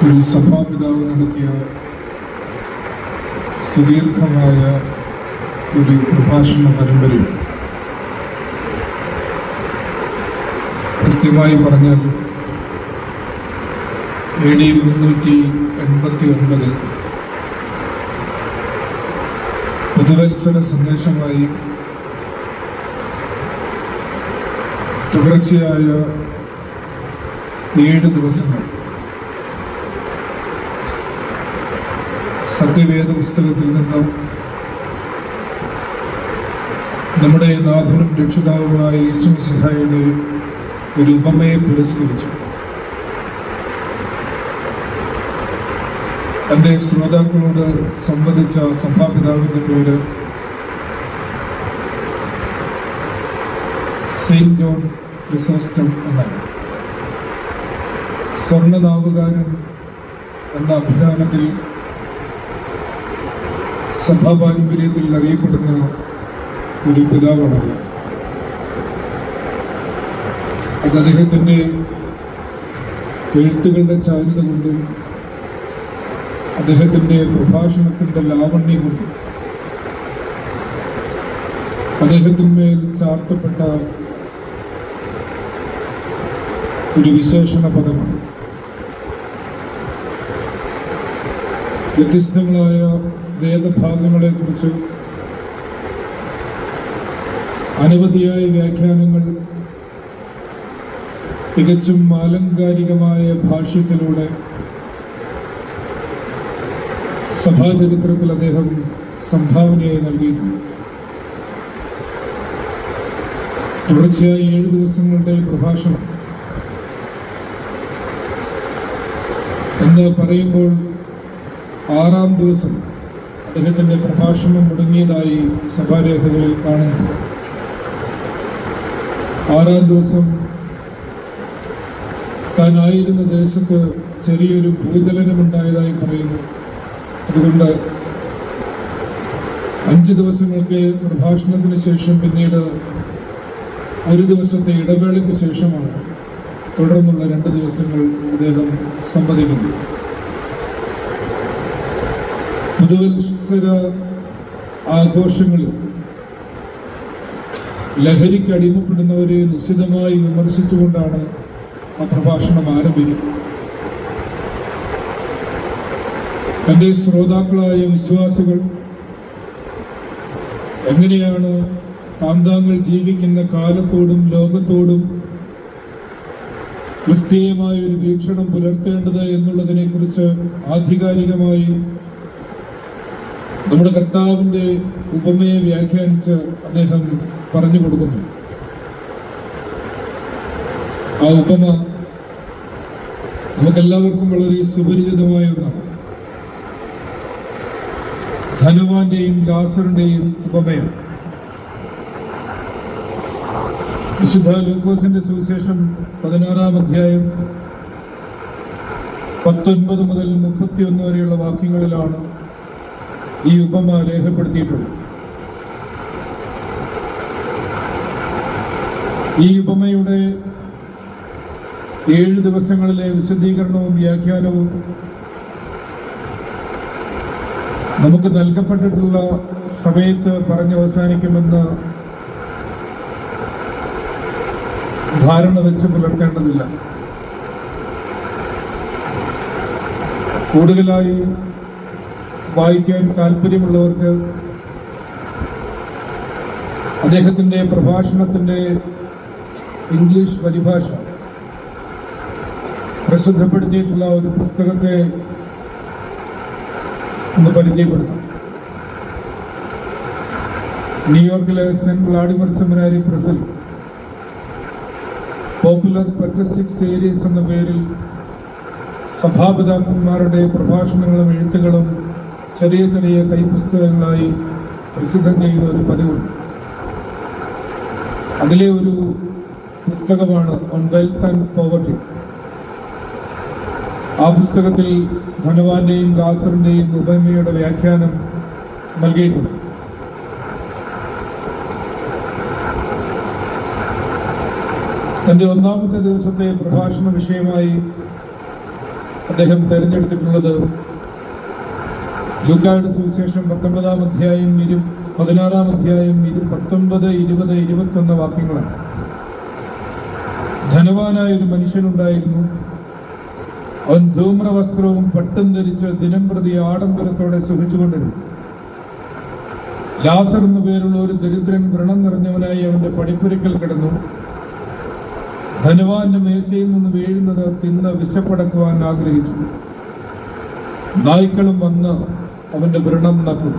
ഒരു സഭാപിതാവ് നടത്തിയ സുദീർഘമായ ഒരു പ്രഭാഷണ പരമ്പരയിൽ കൃത്യമായി പറഞ്ഞാൽ AD 389 പുതുവത്സര സന്ദേശമായി തുടർച്ചയായ 7 ദിവസങ്ങൾ സത്യവേദ പുസ്തകത്തിൽ നിന്ന് നമ്മുടെ നാഥനും രക്ഷിതാവുമായ യേശുമിശിഹായുടെ ഒരു ഉപമയെ പുരസ്കരിച്ചു. തൻ്റെ ശ്രോതാക്കളോട് സംവദിച്ച സഭാപിതാവിൻ്റെ പേര് സെയിന്റ് ജോൺ ക്രിസോസ്റ്റം എന്നാണ്. സ്വർണ്ണനാവുകാരൻ എന്ന അഭിധാനത്തിൽ സഭാ പാരമ്പര്യത്തിൽ അറിയപ്പെടുന്ന ഒരു പിതാവാണ്. അത് അദ്ദേഹത്തിൻ്റെ എഴുത്തുകളുടെ ചാരുത കൊണ്ടും അദ്ദേഹത്തിൻ്റെ പ്രഭാഷണത്തിൻ്റെ ലാവണ്യം കൊണ്ടും അദ്ദേഹത്തിന്മേൽ ചാർത്തപ്പെട്ട ഒരു വിശേഷണ പദമാണ്. വ്യത്യസ്തങ്ങളായ വേദഭാഗങ്ങളെക്കുറിച്ച് അനവധിയായ വ്യാഖ്യാനങ്ങൾ തികച്ചും ആലങ്കാരികമായ ഭാഷ്യത്തിലൂടെ സഭാചരിത്രത്തിൽ അദ്ദേഹം സംഭാവനയായി നൽകിയിട്ടുണ്ട്. തുടർച്ചയായ 7 ദിവസങ്ങളുടെ പ്രഭാഷണം എന്ന് പറയുമ്പോൾ 6-ാം ദിവസം അദ്ദേഹത്തിൻ്റെ പ്രഭാഷണം മുടങ്ങിയതായി സഭാരേഖകളിൽ കാണുന്നു. 6-ാം ദിവസം താനായിരുന്ന ദേശത്ത് ചെറിയൊരു ഭൂചലനമുണ്ടായതായി പറയുന്നു. അതുകൊണ്ട് 5 ദിവസങ്ങൾക്ക് പ്രഭാഷണത്തിന് ശേഷം പിന്നീട് 1 ദിവസത്തെ ഇടവേളയ്ക്ക് ശേഷമാണ് തുടർന്നുള്ള 2 ദിവസങ്ങൾ അദ്ദേഹം സംവദിക്കുന്നു. പുതുവത്സര ആഘോഷങ്ങളിൽ ലഹരിക്ക് അടിമപ്പെടുന്നവരെ നിശിതമായി വിമർശിച്ചുകൊണ്ടാണ് ആ പ്രഭാഷണം ആരംഭിക്കുന്നത്. തൻ്റെ ശ്രോതാക്കളായ വിശ്വാസികൾ എങ്ങനെയാണ് താങ്കൾ ജീവിക്കുന്ന കാലത്തോടും ലോകത്തോടും ക്രിസ്തീയമായ ഒരു വീക്ഷണം പുലർത്തേണ്ടത് എന്നുള്ളതിനെ കുറിച്ച് ആധികാരികമായി നമ്മുടെ കർത്താവിൻ്റെ ഉപമയെ വ്യാഖ്യാനിച്ച് അദ്ദേഹം പറഞ്ഞു കൊടുക്കുന്നു. ആ ഉപമ നമുക്കെല്ലാവർക്കും വളരെ സുപരിചിതമായ ഒന്നാണ്. ധനവാന്റെയും ലാസറിന്റെയും ഉപമയാണ്. വിശുദ്ധ ലൂക്കോസിന്റെ സുവിശേഷം 16-ാം അധ്യായം 19 മുതൽ 31 വരെയുള്ള വാക്യങ്ങളിലാണ് ഈ ഉപമ രേഖപ്പെടുത്തിയിട്ടുള്ളത്. ഈ ഉപമയുടെ 7 ദിവസങ്ങളിലെ വിശദീകരണവും വ്യാഖ്യാനവും നമുക്ക് നൽകപ്പെട്ടിട്ടുള്ള സമയത്ത് പറഞ്ഞവസാനിക്കുമെന്ന് ധാരണ വെച്ച് പുലർത്തേണ്ടതില്ല. കൂടുതലായി വായിക്കാൻ താല്പര്യമുള്ളവർക്ക് അദ്ദേഹത്തിൻ്റെ പ്രഭാഷണത്തിൻ്റെ ഇംഗ്ലീഷ് പരിഭാഷ പ്രസിദ്ധപ്പെടുത്തിയിട്ടുള്ള ഒരു പുസ്തകത്തെ ഒന്ന് പരിചയപ്പെടുത്താം. ന്യൂയോർക്കിലെ സെന്റ് വ്ളാഡിമർ സെമിനാരി പ്രസിൽ പോപ്പുലർ പട്രിസ്റ്റിക് സീരീസ് എന്ന പേരിൽ സഭാപിതാക്കന്മാരുടെ പ്രഭാഷണങ്ങളും എഴുത്തുകളും ചെറിയ ചെറിയ കൈപുസ്തകങ്ങളായി പ്രസിദ്ധം ചെയ്യുന്ന ഒരു പതിവുണ്ട്. അതിലെ ഒരു പുസ്തകമാണ് ഓൺ വെൽത്ത് ആൻഡ് പോവർട്ടി. ആ പുസ്തകത്തിൽ ധനവാന്റെയും ലാസറിന്റെയും ഉപമയുടെ വ്യാഖ്യാനം നൽകിയിട്ടുണ്ട്. തൻ്റെ ഒന്നാമത്തെ ദിവസത്തെ പ്രഭാഷണ വിഷയമായി അദ്ദേഹം തിരഞ്ഞെടുത്തിട്ടുള്ളത് ലൂക്കായുടെ സുവിശേഷം 19-ാം അധ്യായം 16-ാം അധ്യായം 19, 20, 21 വാക്യങ്ങളാണ്. ധനവാനായ ഒരു മനുഷ്യനുണ്ടായിരുന്നു. അവൻ ധൂമ്രവസ്ത്രവും പട്ടും ധരിച്ച് ദിനം പ്രതി ആഡംബരത്തോടെ സുഖിച്ചുകൊണ്ടിരുന്നു. ലാസർ എന്നു പേരുള്ള ഒരു ദരിദ്രൻ വ്രണം നിറഞ്ഞവനായി അവന്റെ പടിപ്പുരയ്ക്കൽ കിടന്നു. ധനവാന്റെ മേശയിൽ നിന്ന് വീഴുന്നത് തിന്ന് വിശപ്പടക്കുവാൻ ആഗ്രഹിച്ചു. നായ്ക്കളും വന്ന് അവന്റെ വ്രണം നക്കും.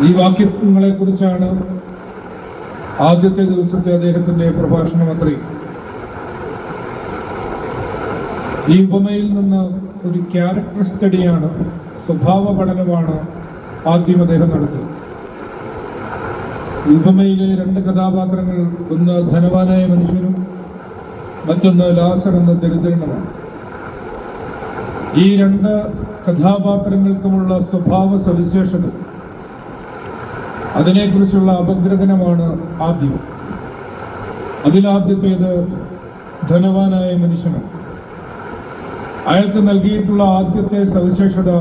ഈ വാക്യങ്ങളെ കുറിച്ചാണ് ആദ്യത്തെ ദിവസത്തെ അദ്ദേഹത്തിന്റെ പ്രഭാഷണം. അത്രയും ഈ ഉപമയിൽ നിന്ന് ഒരു ക്യാരക്ടർ സ്റ്റഡിയാണ്, സ്വഭാവ പഠനമാണ് ആദ്യം അദ്ദേഹം നടത്തിയത്. ഈ ഉപമയിലെ 2 കഥാപാത്രങ്ങൾ, ഒന്ന് ധനവാനായ മനുഷ്യനും മറ്റൊന്ന് ലാസർ എന്ന ദരിദ്രനുമാണ്. ഈ 2 കഥാപാത്രങ്ങൾക്കുമുള്ള സ്വഭാവ സവിശേഷത, അതിനെക്കുറിച്ചുള്ള അപഗ്രഥനമാണ് ആദ്യം. അതിലാദ്യത്തേത് ധനവാനായ മനുഷ്യനാണ്. അയാൾക്ക് നൽകിയിട്ടുള്ള ആദ്യത്തെ സവിശേഷത,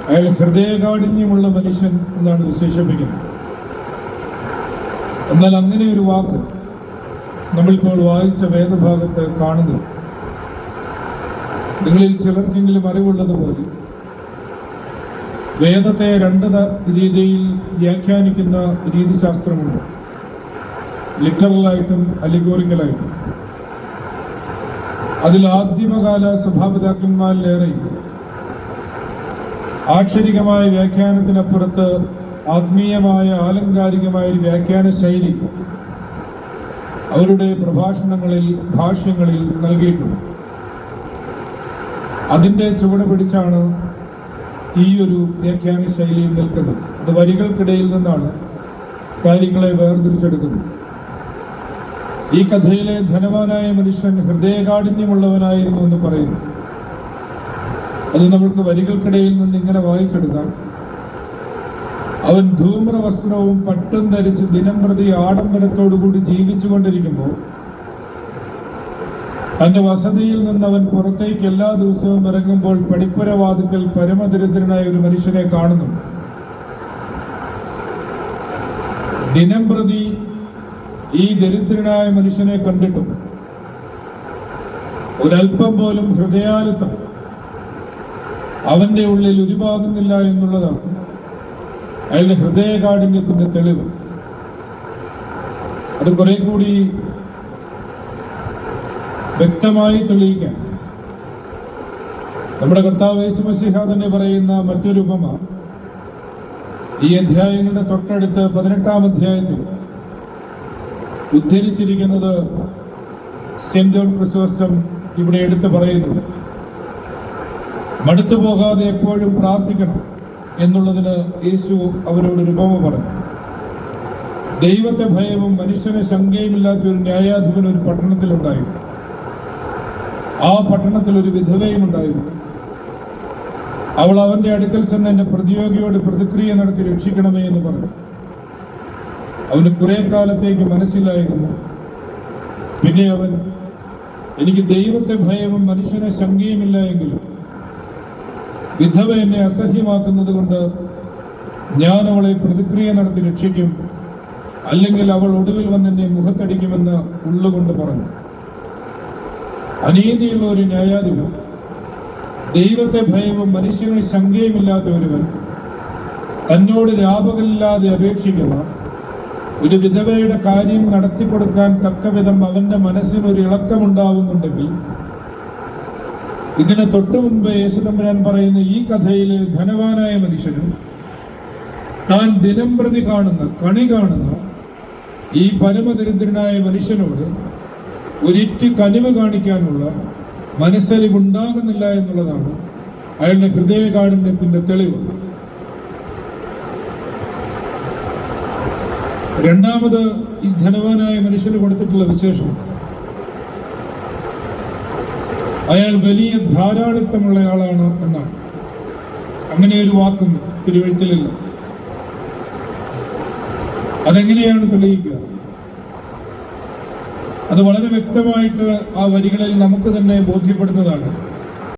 അയാൾ ഹൃദയകാഠിന്യമുള്ള മനുഷ്യൻ എന്നാണ് വിശേഷിപ്പിക്കുന്നത്. എന്നാൽ അങ്ങനെ ഒരു വാക്ക് നമ്മളിപ്പോൾ വായിച്ച വേദഭാഗത്ത് കാണുന്നു. നിങ്ങളിൽ ചിലർക്കെങ്കിലും അറിവുള്ളതുപോലെ വേദത്തെ 2 രീതിയിൽ വ്യാഖ്യാനിക്കുന്ന രീതിശാസ്ത്രമുണ്ട്, ലിറ്ററലായിട്ടും അലിഗോറിക്കലായിട്ടും. അതിൽ ആദിമകാല സഭാപിതാക്കന്മാരിലേറെ ആക്ഷരികമായ വ്യാഖ്യാനത്തിനപ്പുറത്ത് ആത്മീയമായ ആലങ്കാരികമായ ഒരു വ്യാഖ്യാന ശൈലി അവരുടെ പ്രഭാഷണങ്ങളിൽ, ഭാഷ്യങ്ങളിൽ നൽകിയിട്ടുണ്ട്. അതിൻ്റെ ചുവട് പിടിച്ചാണ് ഈ ഒരു വ്യാഖ്യാന ശൈലിയിൽ നിൽക്കുന്നത്. അത് വരികൾക്കിടയിൽ നിന്നാണ് കാര്യങ്ങളെ വേർതിരിച്ചെടുക്കുന്നത്. ഈ കഥയിലെ ധനവാനായ മനുഷ്യൻ ഹൃദയകാഠിന്യമുള്ളവനായിരുന്നു എന്ന് പറയുന്നു. അത് നമ്മൾക്ക് വരികൾക്കിടയിൽ നിന്ന് ഇങ്ങനെ വായിച്ചെടുക്കാം. അവൻ ധൂമ്രവസ്ത്രവും പട്ടും ധരിച്ച് ദിനം പ്രതി ആഡംബരത്തോടുകൂടി ജീവിച്ചു കൊണ്ടിരിക്കുമ്പോൾ തന്റെ വസതിയിൽ നിന്ന് അവൻ പുറത്തേക്ക് എല്ലാ ദിവസവും ഇറങ്ങുമ്പോൾ പടിപ്പുരവാതിക്കൽ പരമദരിദ്രനായ ഒരു മനുഷ്യനെ കാണുന്നുണ്ട്. ദിനം പ്രതി ഈ ദരിദ്രനായ മനുഷ്യനെ കണ്ടിട്ടും ഒരൽപ്പം പോലും ഹൃദയാലുത്തം അവന്റെ ഉള്ളിൽ ഉരുവാകുന്നില്ല എന്നുള്ളതാണ് അയാളുടെ ഹൃദയകാഠിന്യത്തിന്റെ തെളിവ്. അത് കുറെ കൂടി വ്യക്തമായി തെളിയിക്കാൻ നമ്മുടെ കർത്താവ് യേശു മശീഹ തന്നെ പറയുന്ന മറ്റൊരു ഉപമ ഈ അധ്യായങ്ങളുടെ തൊട്ടടുത്ത് 18-ാം അധ്യായത്തിൽ ഉദ്ധരിച്ചിരിക്കുന്നത് സെന്റ് ജോൺ ക്രിസോസ്റ്റം ഇവിടെ എടുത്തു പറയുന്നു. മടുത്തു പോകാതെ എപ്പോഴും പ്രാർത്ഥിക്കണം എന്നുള്ളതിന് യേശു അവരോടൊരു ഉപമ പറഞ്ഞു. ദൈവത്തെ ഭയവും മനുഷ്യനെ ശങ്കയുമില്ലാത്ത ഒരു ന്യായാധിപൻ ഒരു പട്ടണത്തിലുണ്ടായിരുന്നു. ആ പട്ടണത്തിൽ ഒരു വിധവയും ഉണ്ടായിരുന്നു. അവൾ അവന്റെ അടുക്കൽ ചെന്ന് എന്റെ പ്രതിയോഗിയോട് പ്രതിക്രിയ നടത്തി രക്ഷിക്കണമേ എന്ന് പറഞ്ഞു. അവന് കുറെ കാലത്തേക്ക് മനസ്സിലായിരുന്നു. പിന്നെ അവൻ, എനിക്ക് ദൈവത്തെ ഭയവും മനുഷ്യനെ ശങ്കയുമില്ല എങ്കിലും വിധവ എന്നെ അസഹ്യമാക്കുന്നത് കൊണ്ട് ഞാൻ അവളെ പ്രതിക്രിയ നടത്തി രക്ഷിക്കും, അല്ലെങ്കിൽ അവൾ ഒടുവിൽ വന്ന് എന്നെ മുഖത്തടിക്കുമെന്ന് ഉള്ളുകൊണ്ട് പറഞ്ഞു. അനീതിയുള്ള ഒരു ന്യായാധിപൻ, ദൈവത്തെ ഭയവും മനുഷ്യനെ ശങ്കയുമില്ലാത്ത ഒരുവൻ, തന്നോട് രാപകലില്ലാതെ അപേക്ഷിക്കുന്ന ഒരു വിധവയുടെ കാര്യം നടത്തിക്കൊടുക്കാൻ തക്കവിധം അവന്റെ മനസ്സിനൊരു ഇളക്കമുണ്ടാവുന്നുണ്ടെങ്കിൽ, ഇതിന് തൊട്ടു മുൻപ് യേശുതമ്പുരാൻ പറയുന്ന ഈ കഥയിലെ ധനവാനായ മനുഷ്യനും താൻ ദിനം പ്രതി കണി കാണുന്ന ഈ പരമദരിദ്രനായ മനുഷ്യനോട് ഒരിറ്റു കനിവ് കാണിക്കാനുള്ള മനസ്സലിവുണ്ടാകുന്നില്ല എന്നുള്ളതാണ് അയാളുടെ ഹൃദയകാഠിന്യത്തിന്റെ തെളിവ്. രണ്ടാമത് ഈ ധനവാനായ മനുഷ്യന് കൊടുത്തിട്ടുള്ള വിശേഷം, അയാൾ വലിയ ധാരാളിത്തമുള്ള ആളാണ് എന്നാണ്. അങ്ങനെ ഒരു വാക്കും തിരുവെഴുത്തിലില്ല. അതെങ്ങനെയാണ് തെളിയിക്കുക? അത് വളരെ വ്യക്തമായിട്ട് ആ വരികളിൽ നമുക്ക് തന്നെ ബോധ്യപ്പെടുന്നതാണ്.